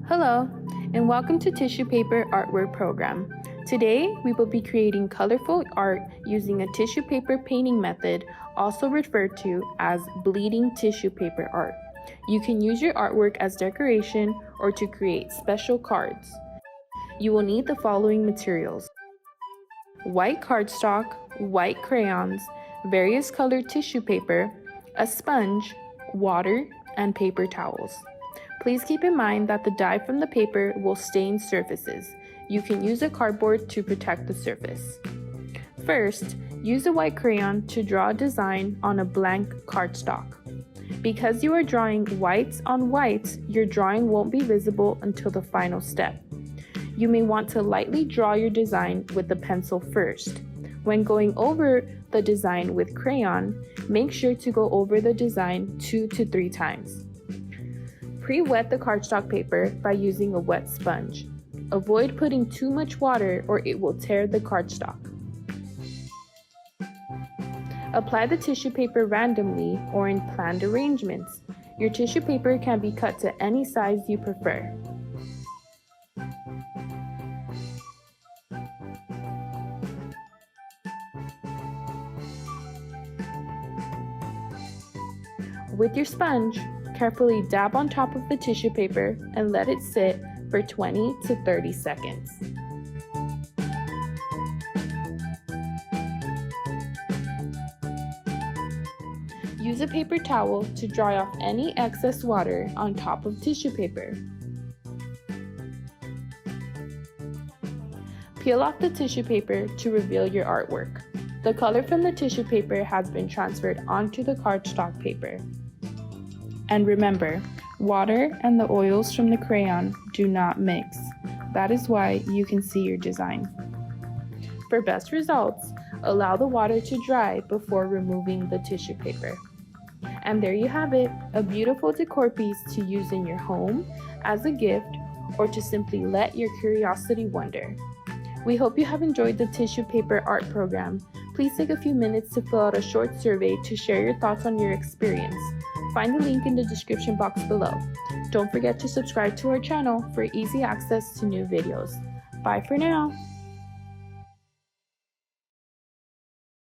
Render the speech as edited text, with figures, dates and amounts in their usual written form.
Hello, and welcome to Tissue Paper Artwork Program. Today, we will be creating colorful art using a tissue paper painting method, also referred to as bleeding tissue paper art. You can use your artwork as decoration or to create special cards. You will need the following materials: white cardstock, white crayons, various colored tissue paper, a sponge, water, and paper towels. Please keep in mind that the dye from the paper will stain surfaces. You can use a cardboard to protect the surface. First, use a white crayon to draw a design on a blank cardstock. Because you are drawing whites on whites, your drawing won't be visible until the final step. You may want to lightly draw your design with the pencil first. When going over the design with crayon, make sure to go over the design 2 to 3 times. Pre-wet the cardstock paper by using a wet sponge. Avoid putting too much water or it will tear the cardstock. Apply the tissue paper randomly or in planned arrangements. Your tissue paper can be cut to any size you prefer. With your sponge, carefully dab on top of the tissue paper and let it sit for 20 to 30 seconds. Use a paper towel to dry off any excess water on top of tissue paper. Peel off the tissue paper to reveal your artwork. The color from the tissue paper has been transferred onto the cardstock paper. And remember, water and the oils from the crayon do not mix. That is why you can see your design. For best results, allow the water to dry before removing the tissue paper. And there you have it, a beautiful decor piece to use in your home, as a gift, or to simply let your curiosity wander. We hope you have enjoyed the tissue paper art program. Please take a few minutes to fill out a short survey to share your thoughts on your experience. Find the link in the description box below. Don't forget to subscribe to our channel for easy access to new videos. Bye for now.